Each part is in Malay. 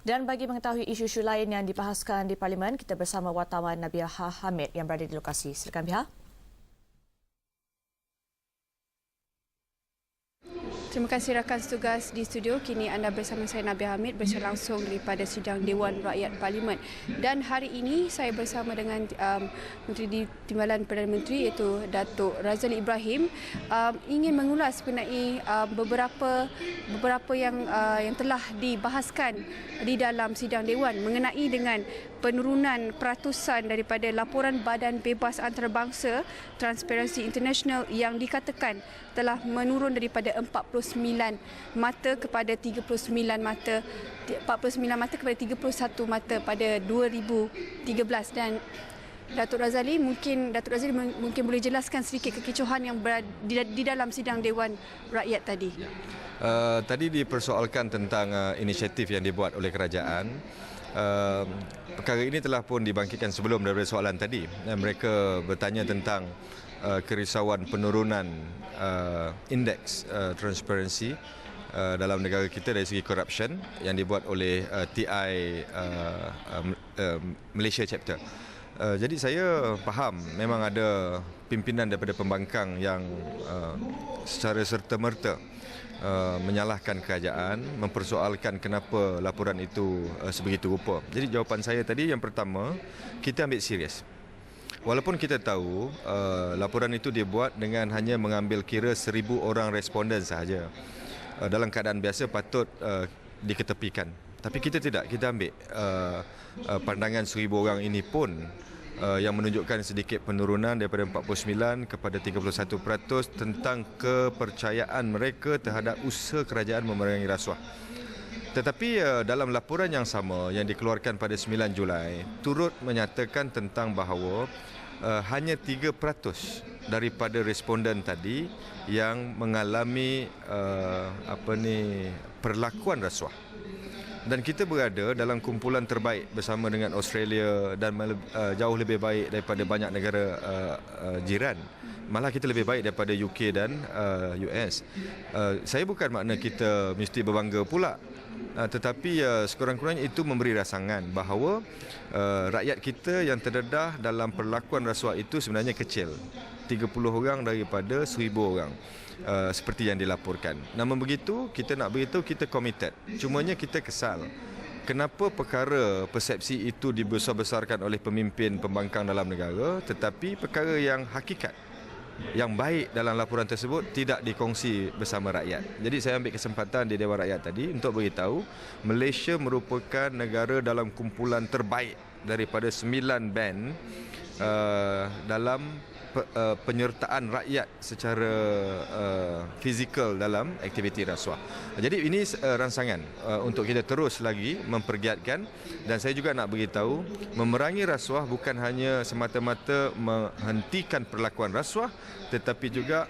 Dan bagi mengetahui isu-isu lain yang dibahaskan di Parlimen, kita bersama wartawan Nabiha Hamid yang berada di lokasi. Silakan Biha. Terima kasih rakan setugas di studio. Kini anda bersama saya Nabiha Hamid bersama langsung daripada sidang Dewan Rakyat Parlimen. Dan hari ini saya bersama dengan Menteri Timbalan Perdana Menteri iaitu Datuk Razali Ibrahim ingin mengulas mengenai beberapa yang telah dibahaskan di dalam sidang Dewan mengenai dengan penurunan peratusan daripada laporan Badan Bebas Antarabangsa Transparency International yang dikatakan telah menurun daripada 49 mata kepada 39 mata, 49 mata kepada 31 mata pada 2013. Dan Datuk Razali mungkin boleh jelaskan sedikit kekicauan yang berada di dalam sidang Dewan Rakyat tadi. Tadi dipersoalkan tentang inisiatif yang dibuat oleh kerajaan. Perkara ini telah pun dibangkitkan sebelum daripada soalan tadi. Mereka bertanya tentang kerisauan penurunan indeks transparansi dalam negara kita dari segi corruption yang dibuat oleh TI Malaysia chapter. Jadi saya faham memang ada pimpinan daripada pembangkang yang secara serta-merta menyalahkan kerajaan, mempersoalkan kenapa laporan itu sebegitu rupa. Jadi jawapan saya tadi yang pertama, kita ambil serius. Walaupun kita tahu laporan itu dibuat dengan hanya mengambil kira 1,000 orang responden sahaja. Dalam keadaan biasa patut diketepikan. Tapi kita tidak, kita ambil pandangan 1,000 orang ini pun yang menunjukkan sedikit penurunan daripada 49 kepada 31% tentang kepercayaan mereka terhadap usaha kerajaan memerangi rasuah. Tetapi dalam laporan yang sama yang dikeluarkan pada 9 Julai turut menyatakan tentang bahawa hanya 3% daripada responden tadi yang mengalami perlakuan rasuah. Dan kita berada dalam kumpulan terbaik bersama dengan Australia dan jauh lebih baik daripada banyak negara jiran. Malah kita lebih baik daripada UK dan US. Saya bukan makna kita mesti berbangga pula. Tetapi sekurang-kurangnya itu memberi rasangan bahawa rakyat kita yang terdedah dalam perlakuan rasuah itu sebenarnya kecil. 30 orang daripada 1,000 orang. Seperti yang dilaporkan. Namun begitu, kita nak beritahu kita committed. Cumanya kita kesal. Kenapa perkara persepsi itu dibesar-besarkan oleh pemimpin pembangkang dalam negara, tetapi perkara yang hakikat, yang baik dalam laporan tersebut tidak dikongsi bersama rakyat. Jadi saya ambil kesempatan di Dewan Rakyat tadi untuk beritahu Malaysia merupakan negara dalam kumpulan terbaik daripada 9 band dalam penyertaan rakyat secara fizikal dalam aktiviti rasuah. Jadi ini rangsangan untuk kita terus lagi mempergiatkan, dan saya juga nak beritahu memerangi rasuah bukan hanya semata-mata menghentikan perlakuan rasuah, tetapi juga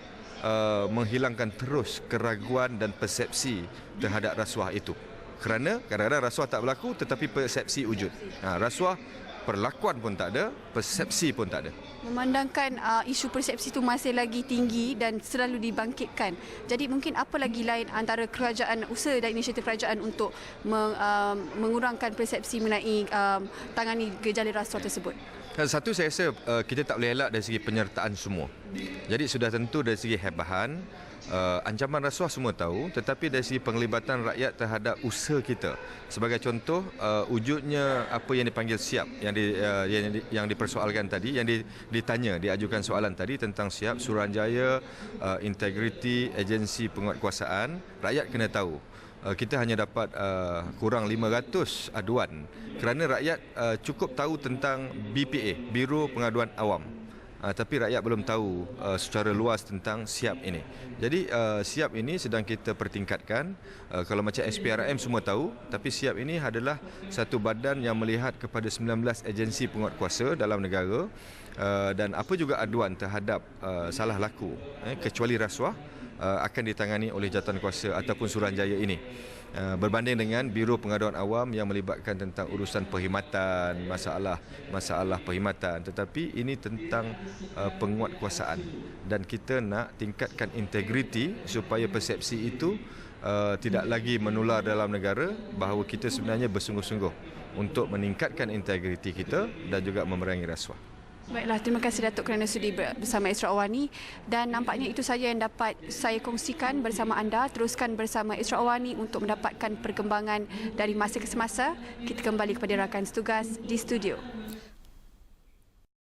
menghilangkan terus keraguan dan persepsi terhadap rasuah itu. Kerana kadang-kadang rasuah tak berlaku tetapi persepsi wujud. Rasuah perlakuan pun tak ada, persepsi pun tak ada. Memandangkan isu persepsi itu masih lagi tinggi dan selalu dibangkitkan. Jadi mungkin apa lagi lain antara kerajaan, usaha dan inisiatif kerajaan untuk mengurangkan persepsi mengenai tangani gejala rasuah tersebut? Satu, saya rasa kita tak boleh elak dari segi penyertaan semua. Jadi sudah tentu dari segi hebahan, ancaman rasuah semua tahu, tetapi dari segi penglibatan rakyat terhadap usaha kita. Sebagai contoh, wujudnya apa yang dipanggil SIAP yang dipersoalkan tadi, yang ditanya, diajukan soalan tadi tentang SIAP, Suruhanjaya Integriti Agensi Penguatkuasaan, rakyat kena tahu. Kita hanya dapat kurang 500 aduan kerana rakyat cukup tahu tentang BPA, Biro Pengaduan Awam. Tapi rakyat belum tahu secara luas tentang SIAP ini. Jadi SIAP ini sedang kita pertingkatkan. Kalau macam SPRM semua tahu, tapi SIAP ini adalah satu badan yang melihat kepada 19 agensi penguatkuasa dalam negara, dan apa juga aduan terhadap salah laku, kecuali rasuah, akan ditangani oleh jawatankuasa ataupun Suruhanjaya ini. Berbanding dengan Biro Pengaduan Awam yang melibatkan tentang urusan perkhidmatan, masalah perkhidmatan, tetapi ini tentang penguatkuasaan, dan kita nak tingkatkan integriti supaya persepsi itu tidak lagi menular dalam negara, bahawa kita sebenarnya bersungguh-sungguh untuk meningkatkan integriti kita dan juga memerangi rasuah. Baiklah, terima kasih Datuk kerana sudi bersama Isra Awani, dan nampaknya itu saja yang dapat saya kongsikan bersama anda. Teruskan bersama Isra Awani untuk mendapatkan perkembangan dari masa ke semasa. Kita kembali kepada rakan setugas di studio.